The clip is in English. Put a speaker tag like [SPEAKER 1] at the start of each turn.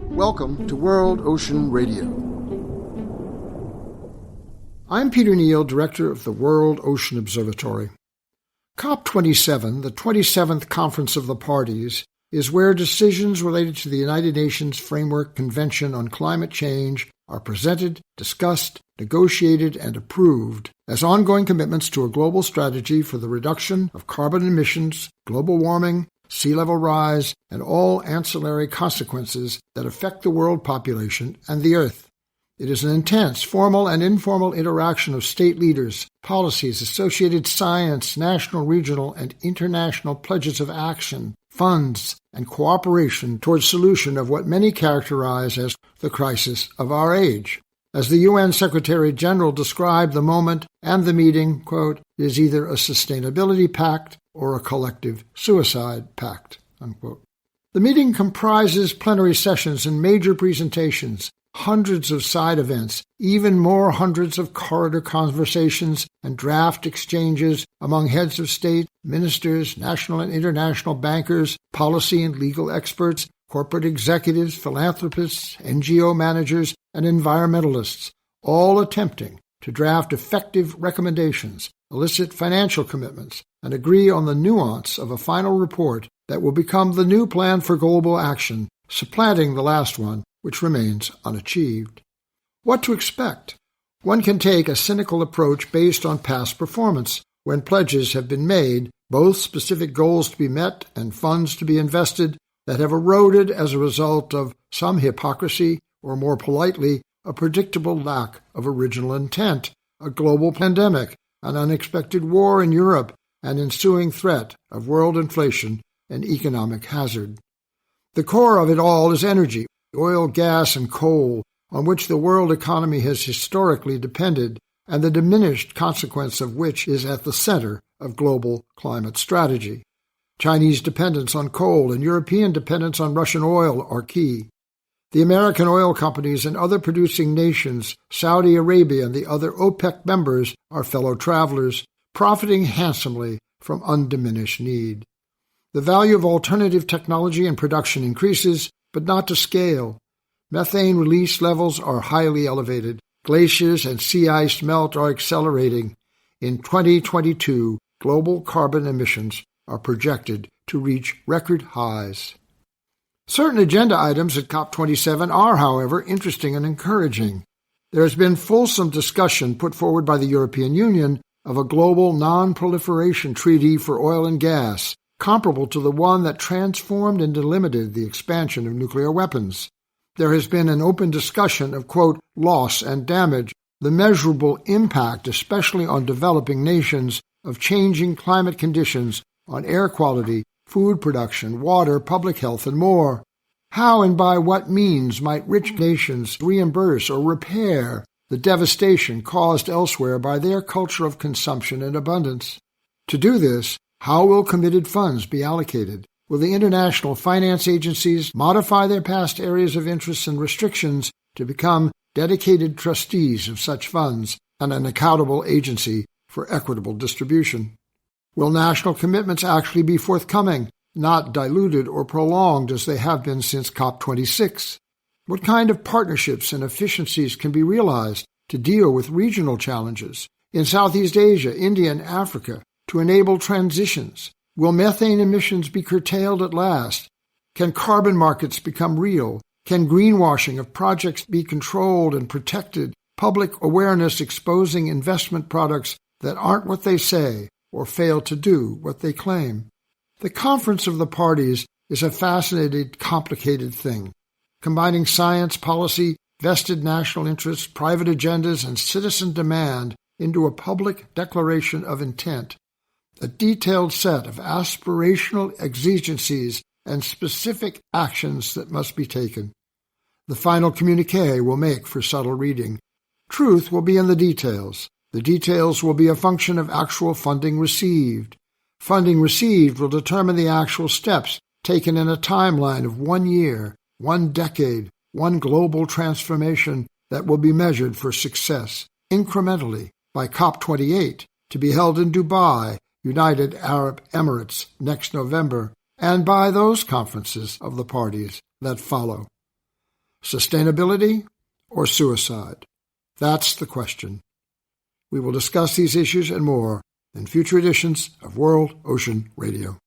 [SPEAKER 1] Welcome to World Ocean Radio. I'm Peter Neill, Director of the World Ocean Observatory. COP27, the 27th Conference of the Parties, is where decisions related to the United Nations Framework Convention on Climate Change are presented, discussed, negotiated, and approved as ongoing commitments to a global strategy for the reduction of carbon emissions, global warming, sea level rise, and all ancillary consequences that affect the world population and the Earth. It is an intense, formal and informal interaction of state leaders, policies, associated science, national, regional, and international pledges of action, funds, and cooperation towards solution of what many characterize as the crisis of our age. As the UN Secretary-General described the moment and the meeting, quote, is either a sustainability pact or a collective suicide pact, unquote. The meeting comprises plenary sessions and major presentations, hundreds of side events, even more hundreds of corridor conversations and draft exchanges among heads of state, ministers, national and international bankers, policy and legal experts, corporate executives, philanthropists, NGO managers, and environmentalists, all attempting to draft effective recommendations, elicit financial commitments, and agree on the nuance of a final report that will become the new plan for global action, supplanting the last one, which remains unachieved. What to expect? One can take a cynical approach based on past performance, when pledges have been made, both specific goals to be met and funds to be invested, that have eroded as a result of some hypocrisy, or more politely, a predictable lack of original intent, a global pandemic, an unexpected war in Europe, an ensuing threat of world inflation and economic hazard. The core of it all is energy, oil, gas, and coal, on which the world economy has historically depended, and the diminished consequence of which is at the center of global climate strategy. Chinese dependence on coal and European dependence on Russian oil are key. The American oil companies and other producing nations, Saudi Arabia and the other OPEC members, are fellow travelers, profiting handsomely from undiminished need. The value of alternative technology and production increases, but not to scale. Methane release levels are highly elevated. Glaciers and sea ice melt are accelerating. In 2022, global carbon emissions are projected to reach record highs. Certain agenda items at COP27 are, however, interesting and encouraging. There has been fulsome discussion put forward by the European Union of a global non-proliferation treaty for oil and gas, comparable to the one that transformed and delimited the expansion of nuclear weapons. There has been an open discussion of, quote, loss and damage, the measurable impact, especially on developing nations, of changing climate conditions on air quality, food production, water, public health, and more. How and by what means might rich nations reimburse or repair the devastation caused elsewhere by their culture of consumption and abundance? To do this, how will committed funds be allocated? Will the international finance agencies modify their past areas of interest and restrictions to become dedicated trustees of such funds and an accountable agency for equitable distribution? Will national commitments actually be forthcoming, not diluted or prolonged as they have been since COP26? What kind of partnerships and efficiencies can be realized to deal with regional challenges in Southeast Asia, India, and Africa to enable transitions? Will methane emissions be curtailed at last? Can carbon markets become real? Can greenwashing of projects be controlled and protected? Public awareness exposing investment products that aren't what they say or fail to do what they claim. The Conference of the Parties is a fascinating, complicated thing, combining science, policy, vested national interests, private agendas, and citizen demand into a public declaration of intent, a detailed set of aspirational exigencies and specific actions that must be taken. The final communiqué will make for subtle reading. Truth will be in the details. The details will be a function of actual funding received. Funding received will determine the actual steps taken in a timeline of 1 year, 1 decade, 1 global transformation that will be measured for success, incrementally, by COP28, to be held in Dubai, United Arab Emirates, next November, and by those conferences of the parties that follow. Sustainability or suicide? That's the question. We will discuss these issues and more in future editions of World Ocean Radio.